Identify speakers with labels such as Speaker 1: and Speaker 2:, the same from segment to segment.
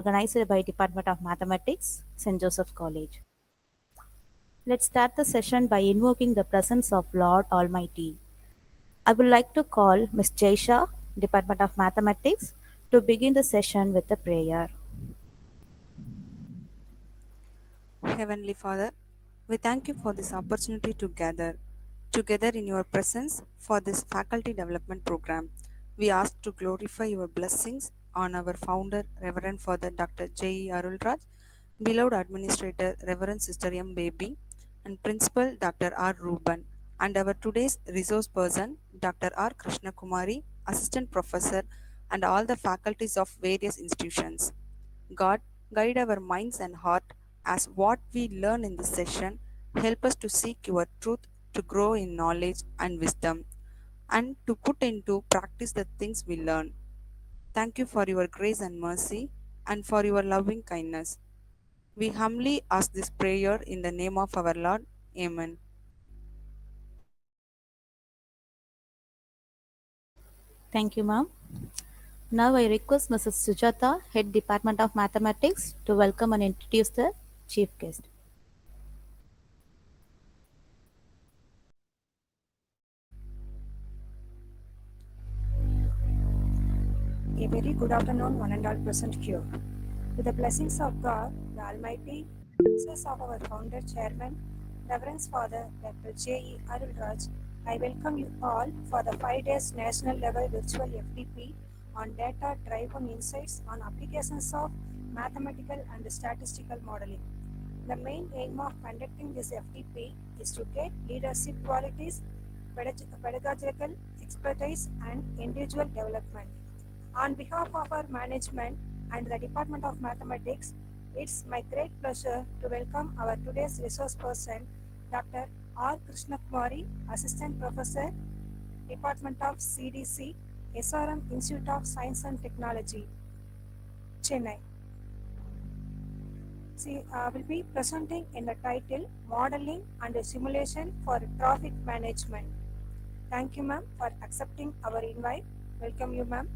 Speaker 1: organized by Department of Mathematics, St. Joseph College. Let's start the session by invoking the presence of Lord Almighty. I would like to call Ms. Jaisha, Department of Mathematics, to begin the session with a prayer.
Speaker 2: Heavenly Father, we thank you for this opportunity to gather together in your presence for this faculty development program. We ask to glorify your blessings on our founder, Reverend Father Dr. J. Arulraj, beloved administrator, Reverend Sister M. Baby, and Principal Dr. R. Ruban, and our today's resource person, Dr. R. Krishna Kumari, Assistant Professor, and all the faculties of various institutions. God, guide our minds and heart as what we learn in this session. Help us to seek your truth, to grow in knowledge and wisdom, and to put into practice the things we learn. Thank you for your grace and mercy and for your loving kindness. We humbly ask this prayer in the name of our Lord. Amen.
Speaker 1: Thank you, ma'am. Now I request Mrs. Sujata, Head Department of Mathematics, to welcome and introduce the chief guest.
Speaker 3: A very good afternoon, one and all present here. With the blessings of God, the Almighty, success of our founder chairman, Reverend Father Dr. J.E. Arulraj, I welcome you all for the 5 days national level virtual FDP on data driven insights on applications of mathematical and statistical modeling. The main aim of conducting this FDP is to get leadership qualities, pedagogical expertise, and individual development. On behalf of our management and the Department of Mathematics, it's my great pleasure to welcome our today's resource person, Dr. R. Krishna Kumari, Assistant Professor, Department of CDC, SRM Institute of Science and Technology, Chennai. She will be presenting in the title Modeling and Simulation for Traffic Management. Thank you, ma'am, for accepting our invite. Welcome you, ma'am.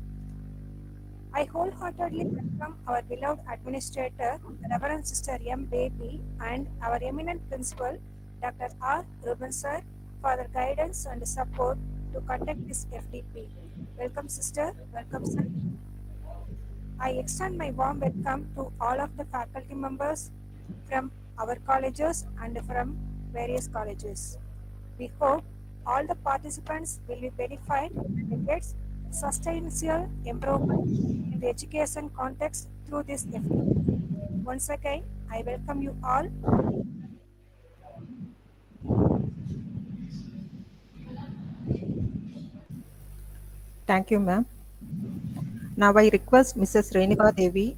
Speaker 3: I wholeheartedly welcome our beloved administrator, Reverend Sister M. Baby, and our eminent principal, Dr. R. Ruben Sir, for their guidance and support to conduct this FDP. Welcome, sister. Welcome, sir. I extend my warm welcome to all of the faculty members from our colleges and from various colleges. We hope all the participants will be verified and get sustainable improvement in the education context through this effort. Once again, I welcome you all.
Speaker 4: Thank you, ma'am. Now I request Mrs. Renika Devi,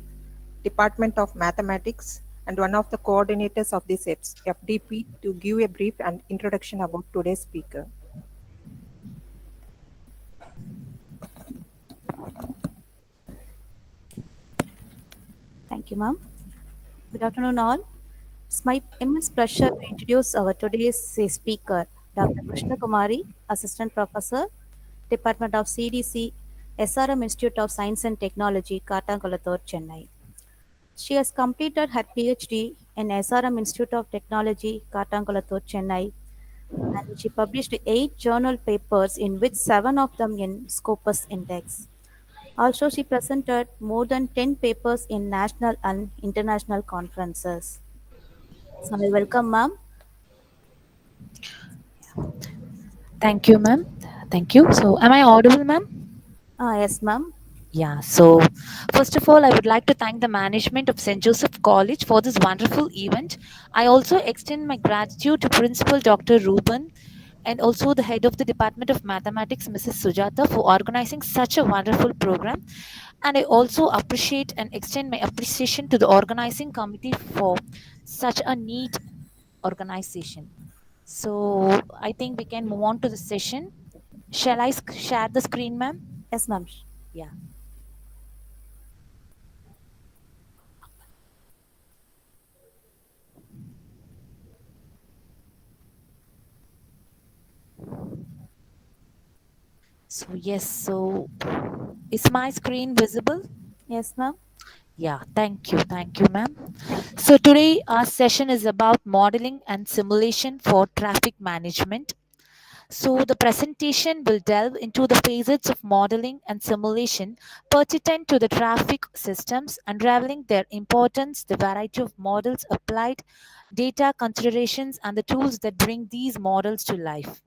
Speaker 4: Department of Mathematics and one of the coordinators of this FDP, to give a brief and introduction about today's speaker.
Speaker 1: Thank you, ma'am. Good afternoon, all. It's my immense pleasure to introduce our today's speaker, Dr. Krishna Kumari, Assistant Professor, Department of CDC, SRM Institute of Science and Technology, Kattankulathur, Chennai. She has completed her PhD in SRM Institute of Technology, Kattankulathur, Chennai, and she published 8 journal papers, in which 7 of them in Scopus Index. Also, she presented more than 10 papers in national and international conferences. So, I welcome, ma'am.
Speaker 5: Thank you, ma'am. Thank you. So, am I audible, ma'am?
Speaker 1: Yes, ma'am.
Speaker 5: Yeah. So, first of all, I would like to thank the management of St. Joseph College for this wonderful event. I also extend my gratitude to Principal Dr. Ruben and also the head of the Department of Mathematics, Mrs. Sujata, for organizing such a wonderful program. And I also appreciate and extend my appreciation to the organizing committee for such a neat organization. So, I think we can move on to the session. Shall I share the screen, ma'am?
Speaker 1: Yes, ma'am.
Speaker 5: Yeah. So, yes. So, is my screen visible?
Speaker 1: Yes, ma'am.
Speaker 5: Yeah, thank you, ma'am. So today our session is about modeling and simulation for traffic management. So the presentation will delve into the phases of modeling and simulation pertinent to the traffic systems, unraveling their importance, the variety of models applied, data considerations, and the tools that bring these models to life.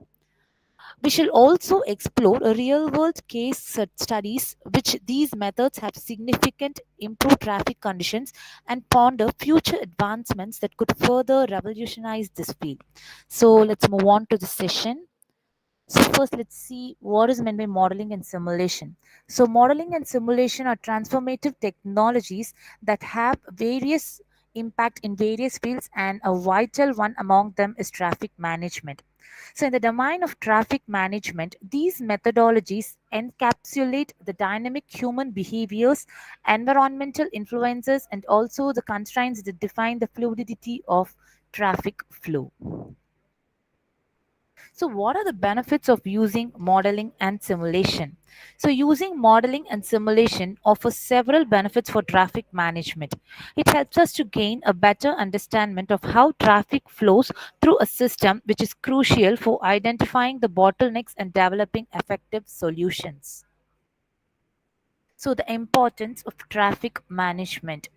Speaker 5: We shall also explore real world case studies which these methods have significant improved traffic conditions and ponder future advancements that could further revolutionize this field. So let's move on to the session. So first, let's see what is meant by modeling and simulation. So modeling and simulation are transformative technologies that have various impact in various fields, and a vital one among them is traffic management. So in the domain of traffic management, these methodologies encapsulate the dynamic human behaviors, environmental influences, and also the constraints that define the fluidity of traffic flow. So, what are the benefits of using modeling and simulation? So, using modeling and simulation offers several benefits for traffic management. It helps us to gain a better understanding of how traffic flows through a system, which is crucial for identifying the bottlenecks and developing effective solutions. So, the importance of traffic management.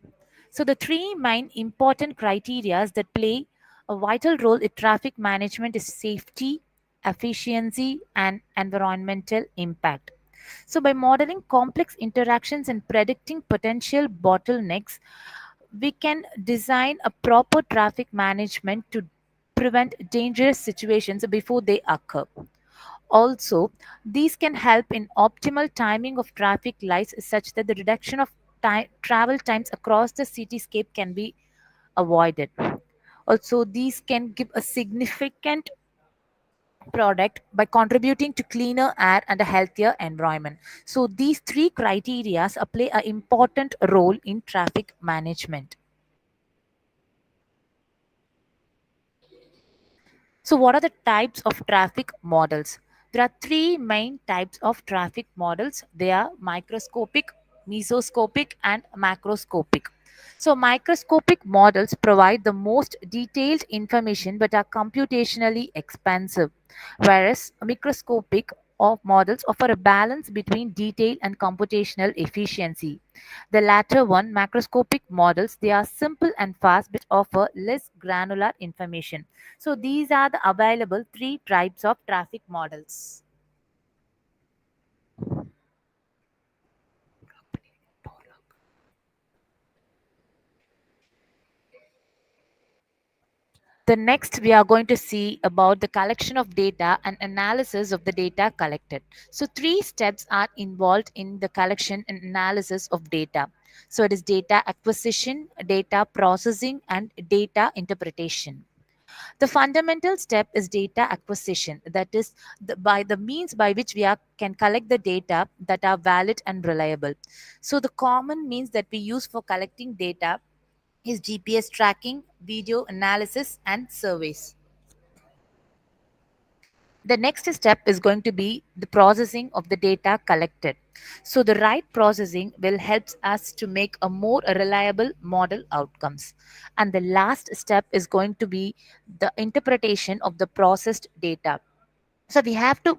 Speaker 5: So, the three main important criteria that play a vital role in traffic management is safety, efficiency, and environmental impact. So, by modeling complex interactions and predicting potential bottlenecks, we can design a proper traffic management to prevent dangerous situations before they occur. Also, these can help in optimal timing of traffic lights such that the reduction of travel times across the cityscape can be avoided. Also, these can give a significant product by contributing to cleaner air and a healthier environment. So, these three criteria play an important role in traffic management. So, what are the types of traffic models? There are three main types of traffic models. They are microscopic, mesoscopic, and macroscopic. So, microscopic models provide the most detailed information but are computationally expensive, whereas microscopic of models offer a balance between detail and computational efficiency. The latter one, macroscopic models, they are simple and fast but offer less granular information. So these are the available three types of traffic models. The next we are going to see about the collection of data and analysis of the data collected. So three steps are involved in the collection and analysis of data. So it is data acquisition, data processing, and data interpretation. The fundamental step is data acquisition, that is, by the means by which can collect the data that are valid and reliable. So, the common means that we use for collecting data is GPS tracking, video analysis, and surveys. The next step is going to be the processing of the data collected. So the right processing will help us to make a more reliable model outcomes. And the last step is going to be the interpretation of the processed data. So we have to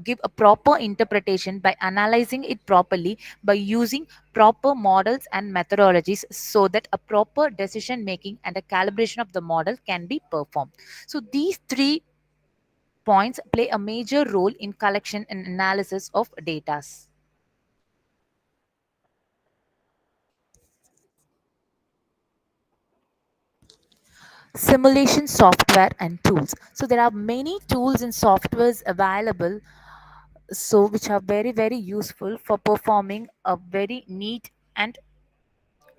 Speaker 5: give a proper interpretation by analyzing it properly, by using proper models and methodologies, so that a proper decision making and a calibration of the model can be performed. So these three points play a major role in collection and analysis of data. Simulation software and tools. So there are many tools and softwares available, so which are very useful for performing a very neat and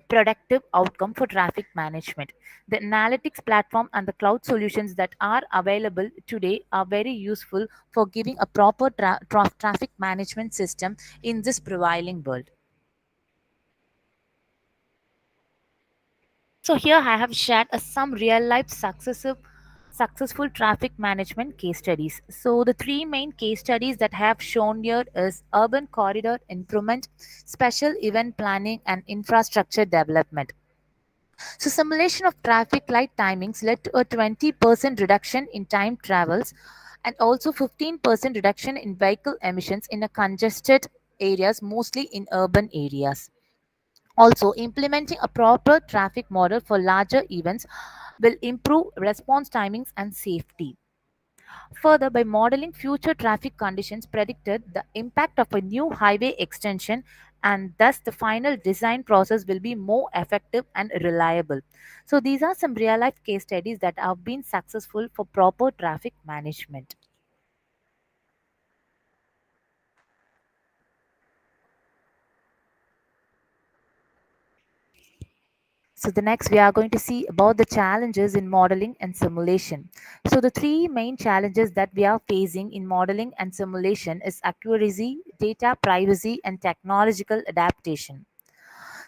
Speaker 5: productive outcome for traffic management. The analytics platform and the cloud solutions that are available today are very useful for giving a proper traffic management system in this prevailing world. So here I have shared some real life successful traffic management case studies. So the three main case studies that I have shown here is urban corridor improvement, special event planning, and infrastructure development. So simulation of traffic light timings led to a 20% reduction in time travels and also 15% reduction in vehicle emissions in a congested areas, mostly in urban areas. Also, implementing a proper traffic model for larger events will improve response timings and safety. Further, by modeling future traffic conditions, predicted the impact of a new highway extension, and thus the final design process will be more effective and reliable. So, these are some real life case studies that have been successful for proper traffic management. So the next we are going to see about the challenges in modeling and simulation. So the three main challenges that we are facing in modeling and simulation is accuracy, data privacy, and technological adaptation.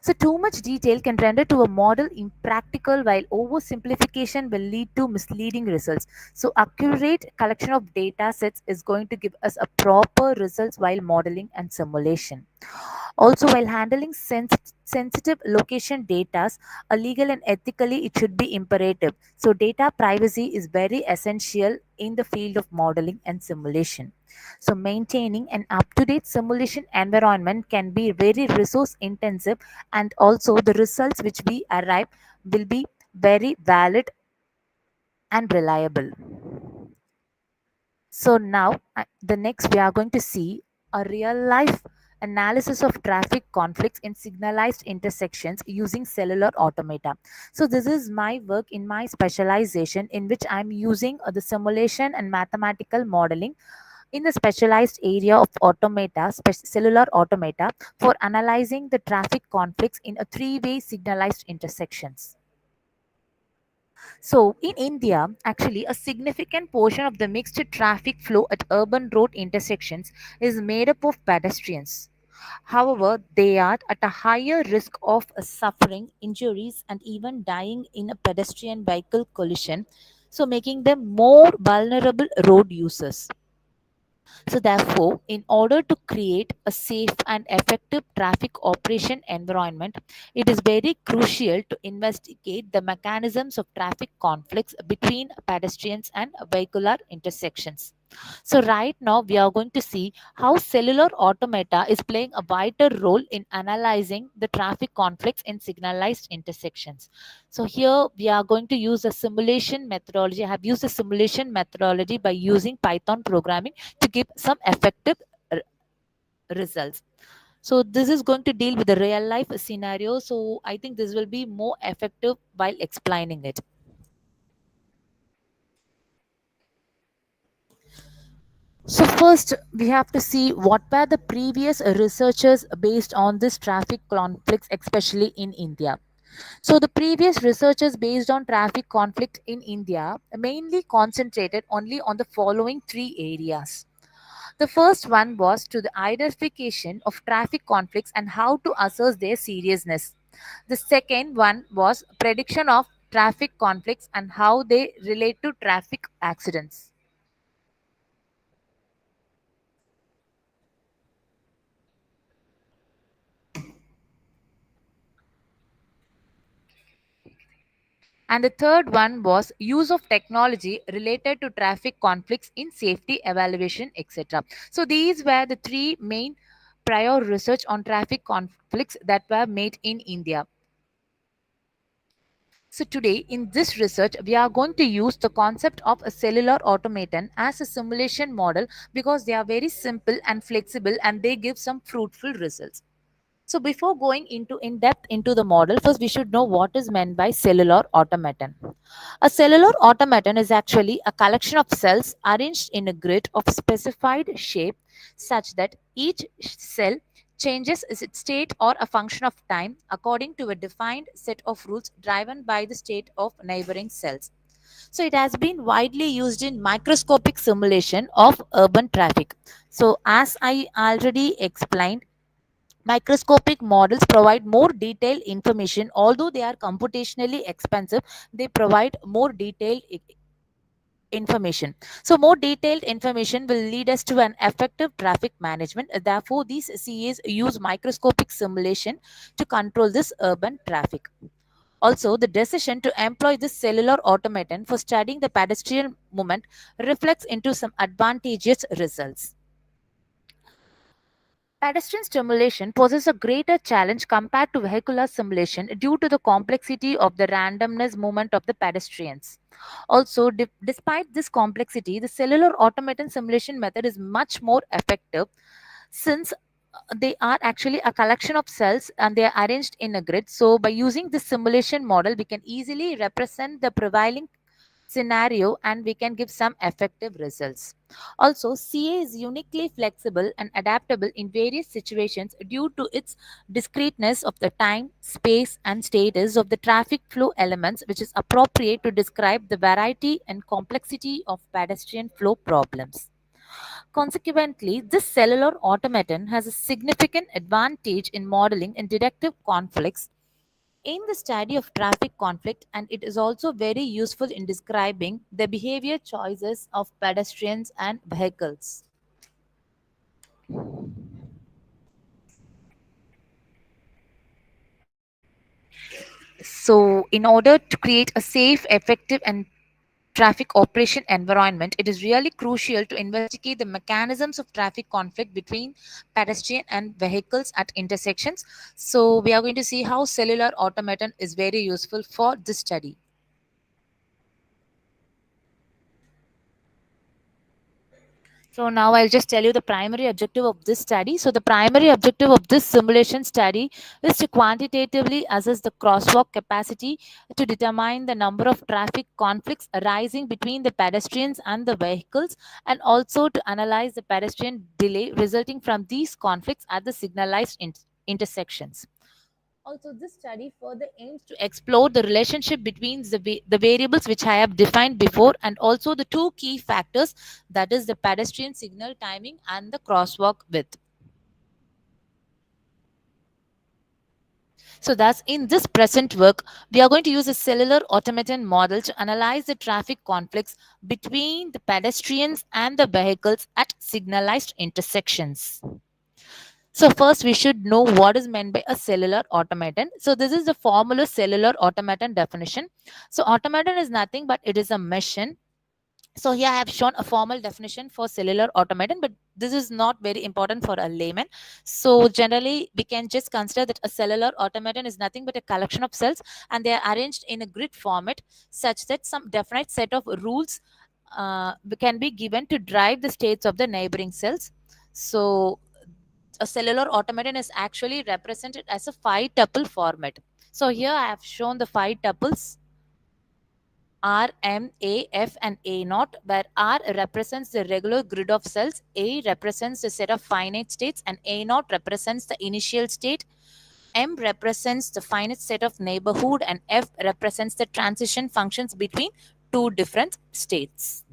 Speaker 5: So too much detail can render to a model impractical, while oversimplification will lead to misleading results. So accurate collection of data sets is going to give us a proper results while modeling and simulation. Also, while handling sensitive location data, legal and ethically, it should be imperative. So, data privacy is very essential in the field of modeling and simulation. So, maintaining an up to date simulation environment can be very resource intensive, and also the results which we arrive will be very valid and reliable. So now the next we are going to see a real life analysis of traffic conflicts in signalized intersections using cellular automata. So this is my work in my specialization in which I'm using the simulation and mathematical modeling in the specialized area of automata, cellular automata for analyzing the traffic conflicts in a three-way signalized intersections. So, in India, actually, a significant portion of the mixed traffic flow at urban road intersections is made up of pedestrians. However, they are at a higher risk of suffering injuries and even dying in a pedestrian vehicle collision, so making them more vulnerable road users. So, therefore, in order to create a safe and effective traffic operation environment, it is very crucial to investigate the mechanisms of traffic conflicts between pedestrians and vehicular intersections. So, right now, we are going to see how cellular automata is playing a vital role in analyzing the traffic conflicts in signalized intersections. So, here we are going to use a simulation methodology. I have used a simulation methodology by using Python programming to give some effective r- results. So this is going to deal with the real life scenario. So I think this will be more effective while explaining it. So first we have to see what were the previous researchers based on this traffic conflicts, especially in India. So the previous researchers based on traffic conflict in India mainly concentrated only on the following three areas. The first one was to the identification of traffic conflicts and how to assess their seriousness. The second one was prediction of traffic conflicts and how they relate to traffic accidents. And the third one was use of technology related to traffic conflicts in safety evaluation, etc. So these were the three main prior research on traffic conflicts that were made in India. So today in this research, we are going to use the concept of a cellular automaton as a simulation model because they are very simple and flexible and they give some fruitful results. So before going into in depth into the model, first we should know what is meant by cellular automaton. A cellular automaton is actually a collection of cells arranged in a grid of specified shape such that each cell changes its state or a function of time according to a defined set of rules driven by the state of neighboring cells. So it has been widely used in microscopic simulation of urban traffic. So as I already explained, microscopic models provide more detailed information. Although they are computationally expensive, they provide more detailed information. So more detailed information will lead us to an effective traffic management. Therefore, these CAs use microscopic simulation to control this urban traffic. Also, the decision to employ this cellular automaton for studying the pedestrian movement reflects into some advantageous results. Pedestrian simulation poses a greater challenge compared to vehicular simulation due to the complexity of the randomness movement of the pedestrians. Also, despite this complexity, the cellular automaton simulation method is much more effective since they are actually a collection of cells and they are arranged in a grid. So, by using this simulation model, we can easily represent the prevailing scenario and we can give some effective results. Also, CA is uniquely flexible and adaptable in various situations due to its discreteness of the time, space, and status of the traffic flow elements, which is appropriate to describe the variety and complexity of pedestrian flow problems. Consequently, this cellular automaton has a significant advantage in modeling and detective conflicts in the study of traffic conflict, and it is also very useful in describing the behavior choices of pedestrians and vehicles. So, in order to create a safe, effective, and traffic operation environment, it is really crucial to investigate the mechanisms of traffic conflict between pedestrian and vehicles at intersections. So, we are going to see how cellular automaton is very useful for this study. So now I'll just tell you the primary objective of this study. So the primary objective of this simulation study is to quantitatively assess the crosswalk capacity to determine the number of traffic conflicts arising between the pedestrians and the vehicles, and also to analyze the pedestrian delay resulting from these conflicts at the signalized intersections. Also, this study further aims to explore the relationship between the variables which I have defined before, and also the two key factors, that is the pedestrian signal timing and the crosswalk width. So thus in this present work, we are going to use a cellular automaton model to analyze the traffic conflicts between the pedestrians and the vehicles at signalized intersections. So first we should know what is meant by a cellular automaton. So this is the formula cellular automaton definition. So automaton is nothing but it is a machine. So here I have shown a formal definition for cellular automaton, but this is not very important for a layman. So generally we can just consider that a cellular automaton is nothing but a collection of cells and they are arranged in a grid format such that some definite set of rules can be given to drive the states of the neighboring cells. So a cellular automaton is actually represented as a 5-tuple format. So here I have shown the 5 tuples R, M, A, F, and A naught, where R represents the regular grid of cells, A represents the set of finite states, and A naught represents the initial state. M represents the finite set of neighborhood, and F represents the transition functions between two different states.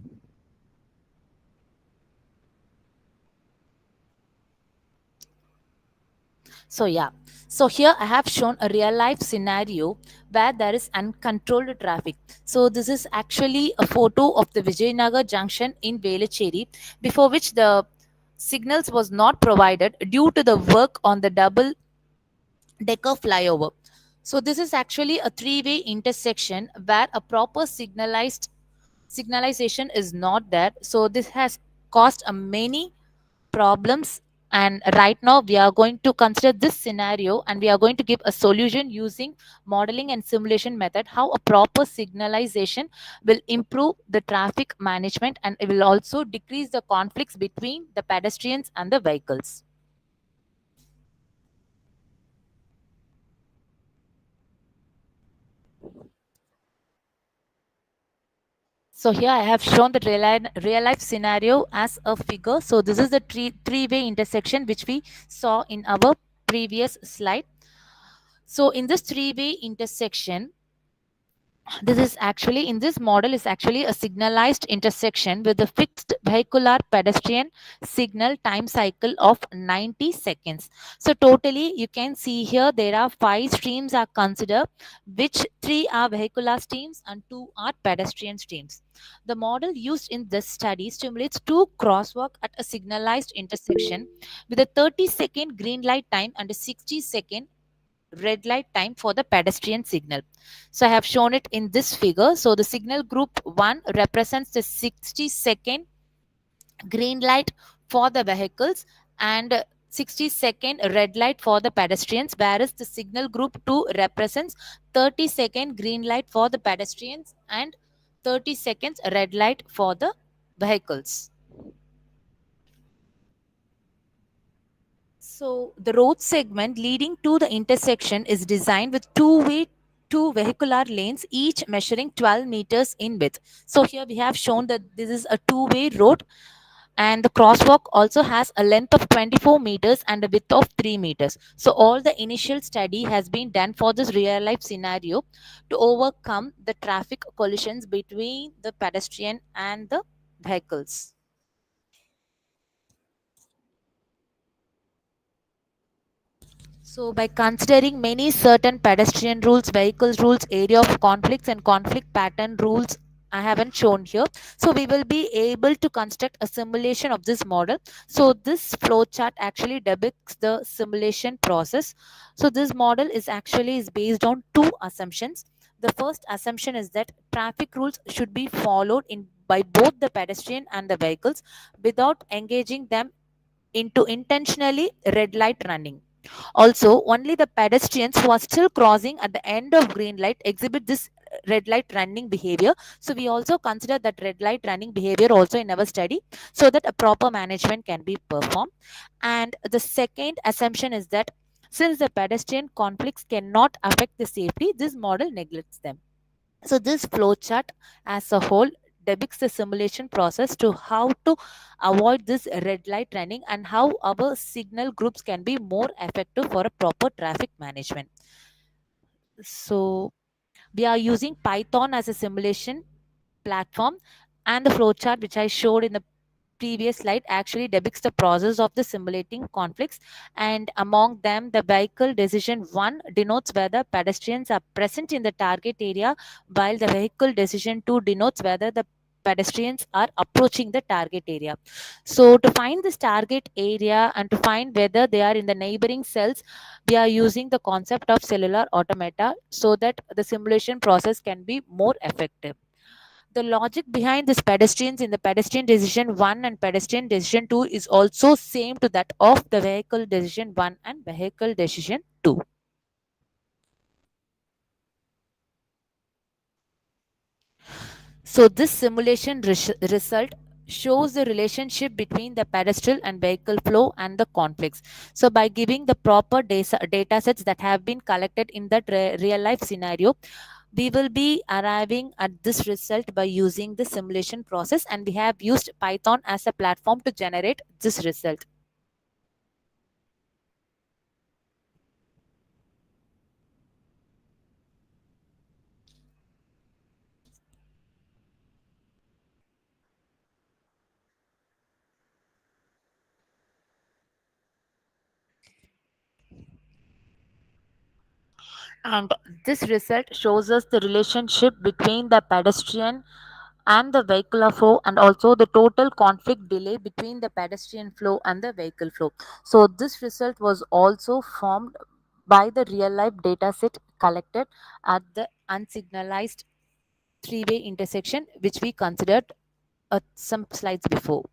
Speaker 5: So yeah, so here I have shown a real life scenario where there is uncontrolled traffic. So this is actually a photo of the Vijayanagar junction in Velachery, before which the signals was not provided due to the work on the double decker flyover. So this is actually a three-way intersection where a proper signalization is not there. So this has caused a many problems, and right now we are going to consider this scenario and we are going to give a solution using modeling and simulation method, how a proper signalization will improve the traffic management and it will also decrease the conflicts between the pedestrians and the vehicles. So here I have shown the real life scenario as a figure. So this is the three-way intersection which we saw in our previous slide. So in this three-way intersection, This is actually in this model is actually a signalized intersection with a fixed vehicular pedestrian signal time cycle of 90 seconds. So totally you can see here there are 5 streams are considered, which 3 are vehicular streams and 2 are pedestrian streams. The model used in this study stimulates 2 crosswalk at a signalized intersection with a 30-second green light time and a 60-second red light time for the pedestrian signal. So I have shown it in this figure. So the signal group 1 represents the 60-second green light for the vehicles and 60-second red light for the pedestrians, whereas the signal group 2 represents 30-second green light for the pedestrians and 30 seconds red light for the vehicles. So the road segment leading to the intersection is designed with two vehicular lanes, each measuring 12 meters in width. So here we have shown that this is a two-way road, and the crosswalk also has a length of 24 meters and a width of 3 meters. So all the initial study has been done for this real life scenario to overcome the traffic collisions between the pedestrian and the vehicles. So, by considering many certain pedestrian rules, vehicles rules, area of conflicts, and conflict pattern rules, I haven't shown here. So, we will be able to construct a simulation of this model. So, this flow chart actually depicts the simulation process. So, this model is based on 2 assumptions. The first assumption is that traffic rules should be followed in by both the pedestrian and the vehicles without engaging them into intentionally red light running. Also, only the pedestrians who are still crossing at the end of green light exhibit this red light running behavior. So, we also consider that red light running behavior also in our study so that a proper management can be performed. And the second assumption is that since the pedestrian conflicts cannot affect the safety, this model neglects them. So this flowchart as a whole depicts the simulation process to how to avoid this red light running and how our signal groups can be more effective for a proper traffic management. So we are using Python as a simulation platform, and the flowchart which I showed in the previous slide actually depicts the process of the simulating conflicts, and among them the vehicle decision 1 denotes whether pedestrians are present in the target area, while the vehicle decision 2 denotes whether the pedestrians are approaching the target area. So to find this target area and to find whether they are in the neighboring cells, we are using the concept of cellular automata so that the simulation process can be more effective. The logic behind this pedestrians in the pedestrian decision 1 and pedestrian decision 2 is also same to that of the vehicle decision 1 and vehicle decision 2. So this simulation result shows the relationship between the pedestrian and vehicle flow and the conflicts. So by giving the proper data sets that have been collected in that real life scenario, we will be arriving at this result by using the simulation process, and we have used Python as a platform to generate this result. And this result shows us the relationship between the pedestrian and the vehicular flow, and also the total conflict delay between the pedestrian flow and the vehicle flow. So this result was also formed by the real life data set collected at the unsignalized three-way intersection, which we considered some slides before.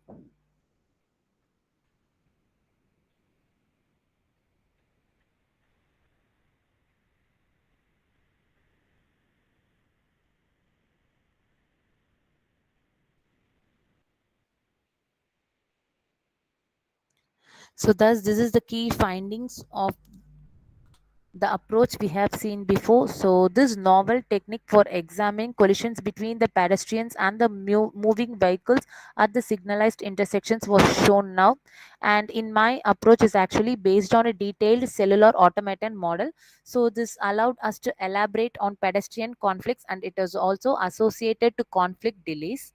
Speaker 5: So thus this is the key findings of the approach we have seen before. So, this novel technique for examining collisions between the pedestrians and the moving vehicles at the signalized intersections was shown now. And in my approach is actually based on a detailed cellular automaton model. So, this allowed us to elaborate on pedestrian conflicts, and it is also associated to conflict delays.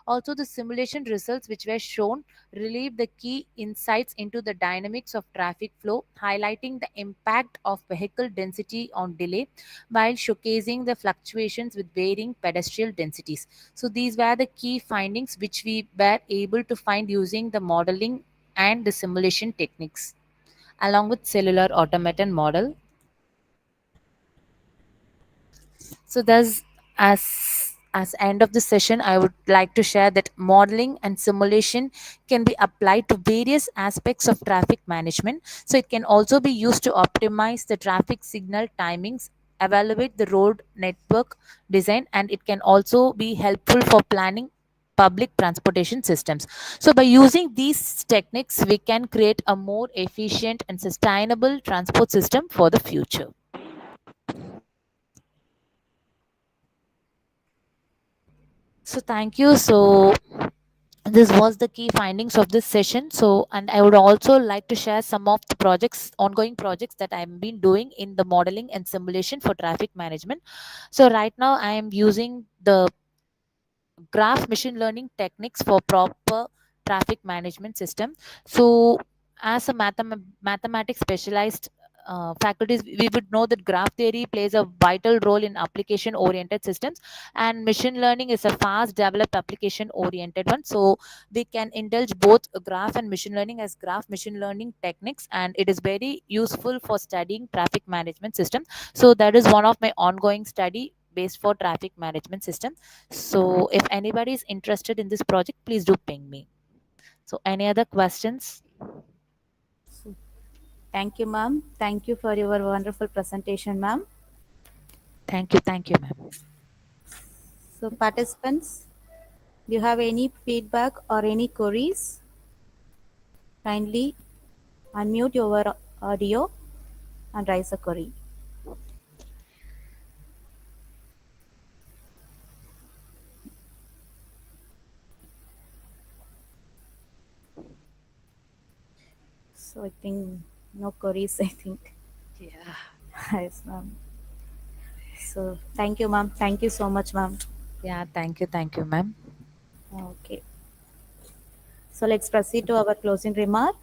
Speaker 5: Also, the simulation results which were shown relieve the key insights into the dynamics of traffic flow, highlighting the impact of vehicle density on delay while showcasing the fluctuations with varying pedestrian densities. So, these were the key findings which we were able to find using the modeling and the simulation techniques along with cellular automaton model. So thus, as end of the session, I would like to share that modeling and simulation can be applied to various aspects of traffic management. So it can also be used to optimize the traffic signal timings, evaluate the road network design, and it can also be helpful for planning public transportation systems. So by using these techniques, we can create a more efficient and sustainable transport system for the future. So thank you. So this was the key findings of this session. So, and I would also like to share some of the projects, ongoing projects that I've been doing in the modeling and simulation for traffic management. So right now I am using the graph machine learning techniques for proper traffic management system. So as a mathematics specialized faculties, we would know that graph theory plays a vital role in application oriented systems, and machine learning is a fast developed application oriented one. So we can indulge both graph and machine learning as graph machine learning techniques, and it is very useful for studying traffic management system. So that is one of my ongoing study based for traffic management system. So if anybody is interested in this project, please do ping me. So any other questions?
Speaker 1: So, thank you, ma'am. Thank you for your wonderful presentation, ma'am.
Speaker 5: Thank you, ma'am.
Speaker 1: So, participants, do you have any feedback or any queries? Kindly unmute your audio and raise a query. So, I think no queries, I think.
Speaker 5: Yeah.
Speaker 1: Yes, ma'am. So, thank you, ma'am. Thank you so much, ma'am.
Speaker 5: Yeah, thank you, ma'am.
Speaker 1: Okay. So, let's proceed to our closing remark.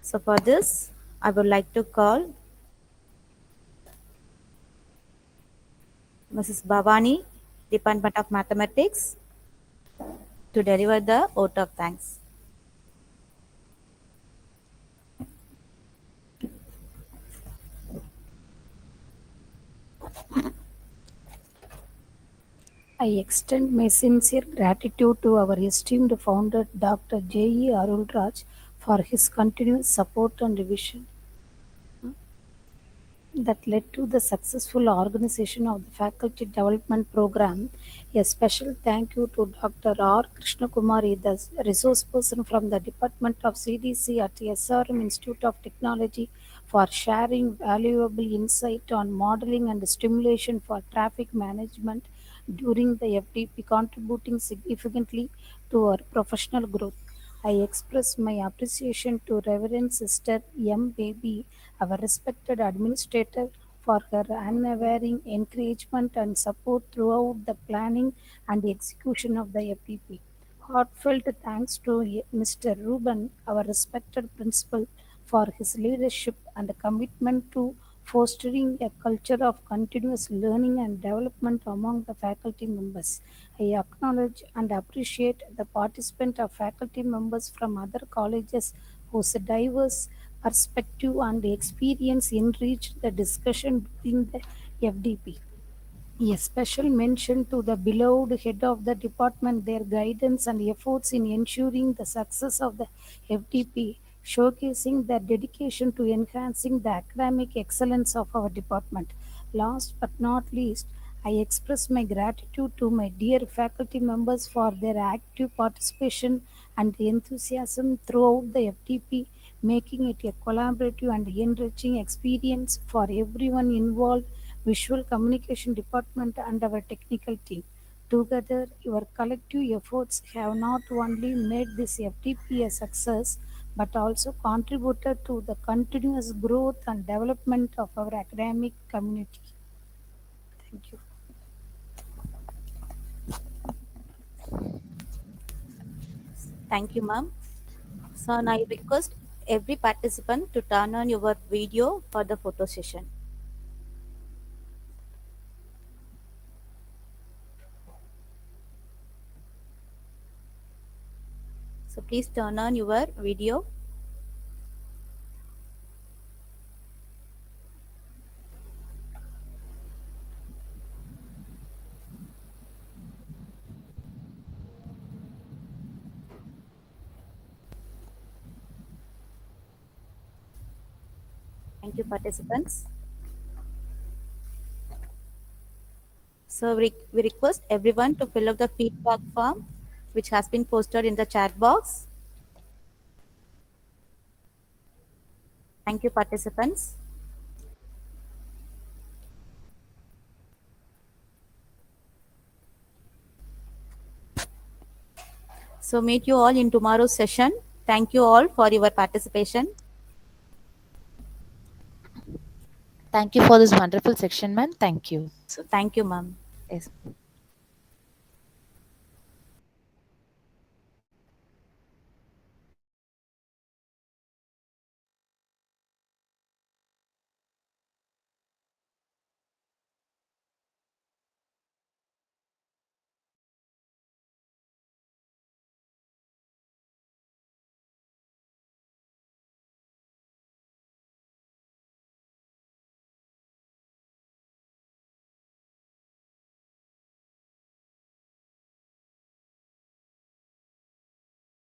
Speaker 1: So, for this, I would like to call Mrs. Bhavani, Department of Mathematics, to deliver the vote of thanks.
Speaker 3: I extend my sincere gratitude to our esteemed founder, Dr. J.E. Arulraj, for his continuous support and vision that led to the successful organization of the faculty development program. A special thank you to Dr. R. Krishna Kumari, the resource person from the Department of CDC at SRM Institute of Technology, for sharing valuable insight on modeling and stimulation for traffic management during the FDP, contributing significantly to our professional growth. I express my appreciation to Reverend Sister M. Baby, our respected administrator, for her unwavering encouragement and support throughout the planning and execution of the FDP. Heartfelt thanks to Mr. Ruben, our respected principal, for his leadership and commitment to fostering a culture of continuous learning and development among the faculty members. I acknowledge and appreciate the participant of faculty members from other colleges whose diverse perspective and experience enriched the discussion during the FDP. A special mention to the beloved head of the department, their guidance and efforts in ensuring the success of the FDP, showcasing their dedication to enhancing the academic excellence of our department. Last but not least, I express my gratitude to my dear faculty members for their active participation and enthusiasm throughout the FDP,
Speaker 6: making it a collaborative and enriching experience for everyone involved, visual communication department and our technical team. Together, your collective efforts have not only made this FTP a success, but also contributed to the continuous growth and development of our academic community. Thank you.
Speaker 1: Thank you, ma'am. So now I request every participant to turn on your video for the photo session. So please turn on your video. Thank you, participants. So we request everyone to fill up the feedback form which has been posted in the chat box. Thank you, participants. So meet you all in tomorrow's session. Thank you all for your participation.
Speaker 5: Thank you for this wonderful section, ma'am. Thank you.
Speaker 1: So thank you, ma'am.
Speaker 5: Yes.